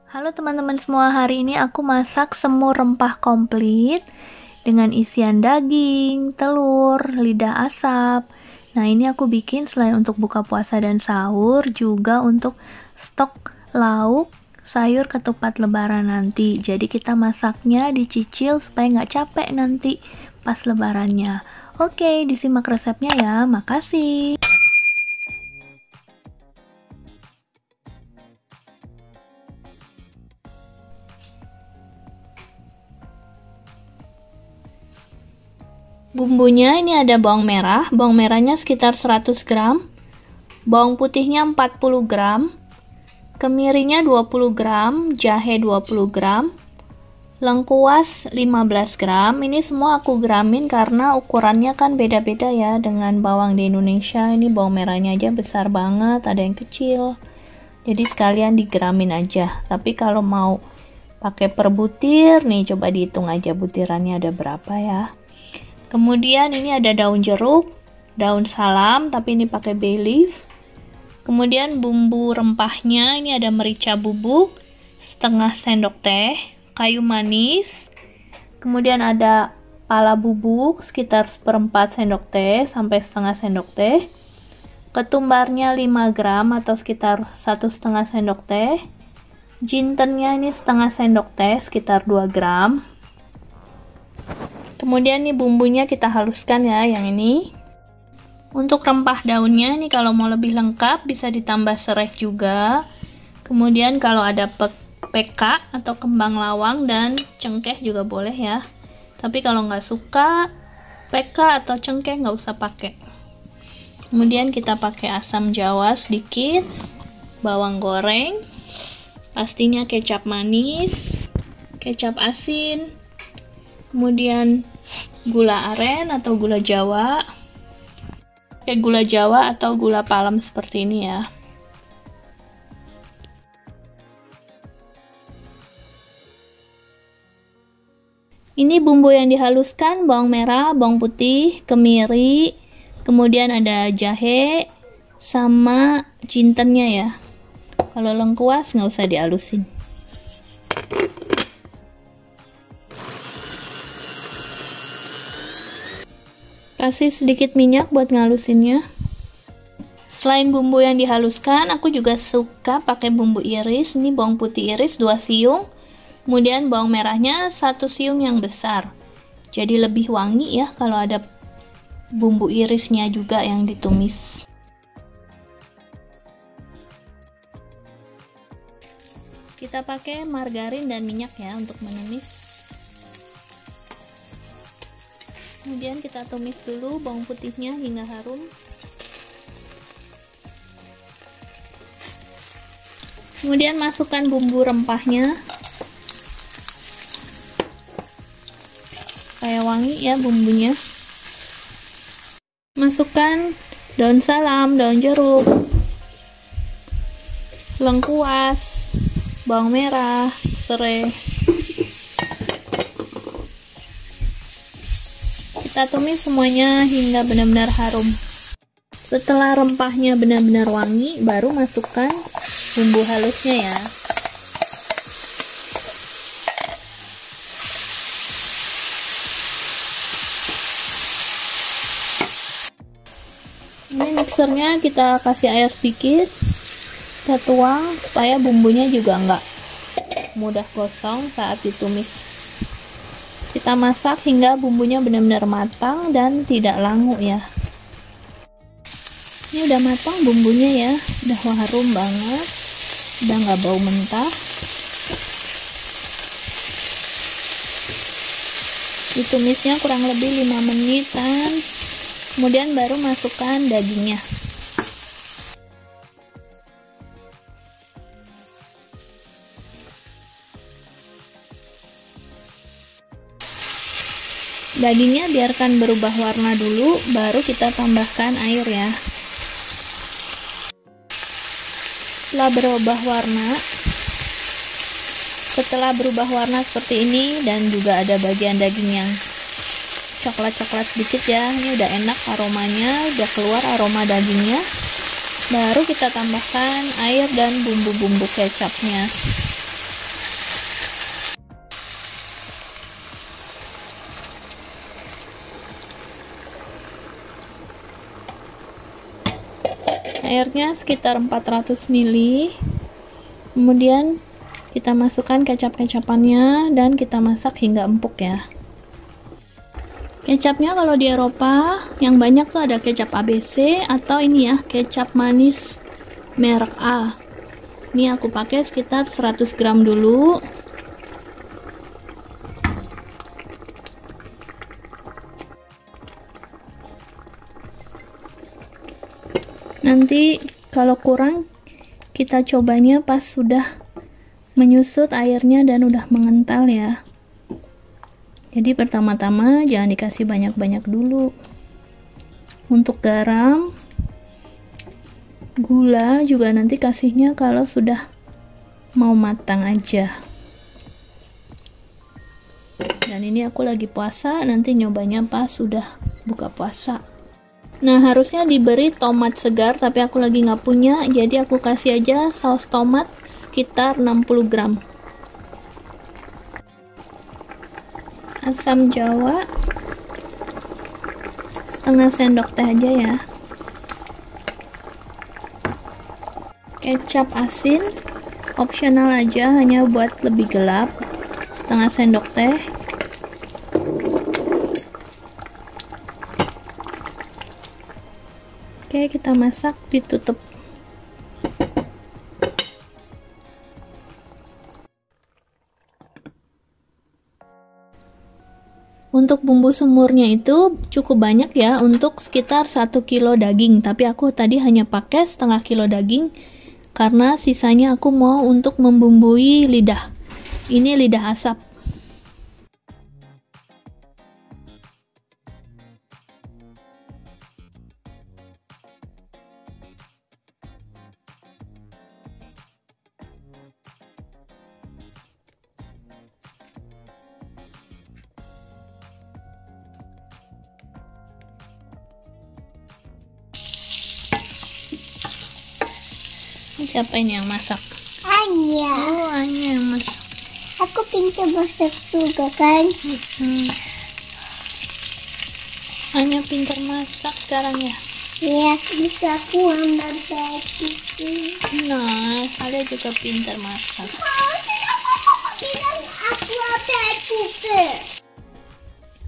Halo teman-teman semua, hari ini aku masak semur rempah komplit dengan isian daging, telur, lidah asap. Nah, ini aku bikin selain untuk buka puasa dan sahur, juga untuk stok lauk sayur ketupat lebaran nanti. Jadi kita masaknya dicicil supaya nggak capek nanti pas lebarannya. Oke, disimak resepnya ya, makasih. Bumbunya ini ada bawang merahnya sekitar 100 gram, bawang putihnya 40 gram, kemirinya 20 gram, jahe 20 gram, lengkuas 15 gram. Ini semua aku gramin karena ukurannya kan beda-beda ya dengan bawang di Indonesia. Ini bawang merahnya aja besar banget, ada yang kecil. Jadi sekalian digramin aja. Tapi kalau mau pakai per butir, nih coba dihitung aja butirannya ada berapa ya. Kemudian ini ada daun jeruk, daun salam, tapi ini pakai bay leaf. Kemudian bumbu rempahnya, ini ada merica bubuk, setengah sendok teh, kayu manis. Kemudian ada pala bubuk, sekitar seperempat sendok teh sampai setengah sendok teh. Ketumbarnya 5 gram atau sekitar 1,5 sendok teh. Jintennya ini setengah sendok teh, sekitar 2 gram. Kemudian nih bumbunya kita haluskan ya, yang ini. Untuk rempah daunnya nih kalau mau lebih lengkap bisa ditambah serai juga. Kemudian kalau ada peka atau kembang lawang dan cengkeh juga boleh ya. Tapi kalau nggak suka peka atau cengkeh nggak usah pakai. Kemudian kita pakai asam jawa sedikit, bawang goreng, pastinya kecap manis, kecap asin, kemudian gula aren atau gula jawa, kayak gula jawa atau gula palem seperti ini ya. Ini bumbu yang dihaluskan, bawang merah, bawang putih, kemiri, kemudian ada jahe sama jintennya ya. Kalau lengkuas nggak usah dihalusin. Kasih sedikit minyak buat ngalusinnya. Selain bumbu yang dihaluskan, aku juga suka pakai bumbu iris. Ini bawang putih iris 2 siung, kemudian bawang merahnya 1 siung yang besar. Jadi lebih wangi ya kalau ada bumbu irisnya juga yang ditumis. Kita pakai margarin dan minyak ya untuk menumis. Kemudian kita tumis dulu bawang putihnya hingga harum. Kemudian masukkan bumbu rempahnya. Kayak wangi ya bumbunya. Masukkan daun salam, daun jeruk, lengkuas, bawang merah, serai. Kita tumis semuanya hingga benar-benar harum. Setelah rempahnya benar-benar wangi, baru masukkan bumbu halusnya ya. Ini mixernya kita kasih air sedikit, kita tuang supaya bumbunya juga nggak mudah gosong saat ditumis. Kita masak hingga bumbunya benar-benar matang dan tidak langu ya. Ini udah matang bumbunya ya, udah harum banget, udah nggak bau mentah. Ditumisnya kurang lebih 5 menitan, kemudian baru masukkan dagingnya. Dagingnya biarkan berubah warna dulu, baru kita tambahkan air ya. Setelah berubah warna seperti ini dan juga ada bagian daging yang coklat-coklat sedikit ya, ini udah enak aromanya, udah keluar aroma dagingnya. Baru kita tambahkan air dan bumbu-bumbu kecapnya. Airnya sekitar 400 ml. Kemudian kita masukkan kecap-kecapannya dan kita masak hingga empuk ya. Kecapnya kalau di Eropa yang banyak tuh ada kecap ABC atau ini ya, kecap manis merek A. Ini aku pakai sekitar 100 gram dulu. Nanti kalau kurang kita cobanya pas sudah menyusut airnya dan udah mengental ya. Jadi pertama-tama jangan dikasih banyak-banyak dulu. Untuk garam, gula juga nanti kasihnya kalau sudah mau matang aja. Dan ini aku lagi puasa, nanti nyobanya pas sudah buka puasa. Nah, harusnya diberi tomat segar, tapi aku lagi nggak punya, jadi aku kasih aja saus tomat sekitar 60 gram. Asam jawa setengah sendok teh aja ya. Kecap asin opsional aja, hanya buat lebih gelap, setengah sendok teh. Oke, kita masak, ditutup. Untuk bumbu semurnya itu cukup banyak ya, untuk sekitar 1 kilo daging, tapi aku tadi hanya pakai setengah kilo daging karena sisanya aku mau untuk membumbui lidah. Ini lidah asap. Siapa ini yang masak? Anya. Oh, Anya yang masak. Aku pintar masak juga kan? Anya pintar masak sekarang ya? Ya, bisa aku ambil baju. Nah, Alia juga pintar masak. Aku ambil juga.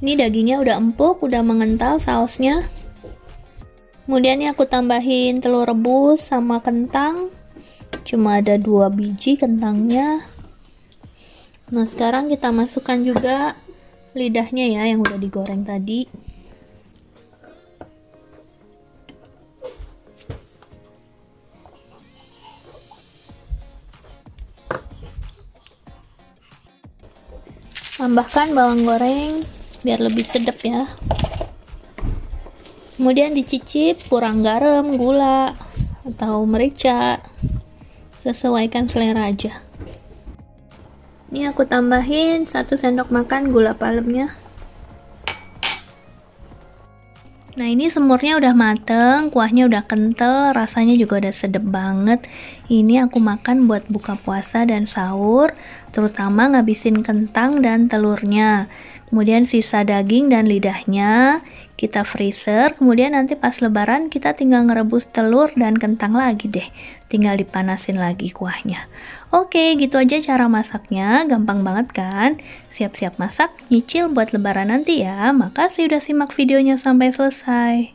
Ini dagingnya udah empuk, udah mengental sausnya. Kemudian ini aku tambahin telur rebus sama kentang. Cuma ada 2 biji kentangnya. Nah, sekarang kita masukkan juga lidahnya ya, yang udah digoreng tadi. Tambahkan bawang goreng biar lebih sedap ya. Kemudian dicicip kurang garam, gula, atau merica. Sesuaikan selera aja. Ini aku tambahin 1 sendok makan gula palemnya. Nah, ini semurnya udah mateng, kuahnya udah kental, rasanya juga udah sedap banget. Ini aku makan buat buka puasa dan sahur, terutama ngabisin kentang dan telurnya. Kemudian sisa daging dan lidahnya kita freezer, kemudian nanti pas lebaran kita tinggal ngerebus telur dan kentang lagi deh. Tinggal dipanasin lagi kuahnya. Oke, gitu aja cara masaknya, gampang banget kan? Siap-siap masak, nyicil buat lebaran nanti ya. Makasih udah simak videonya sampai selesai.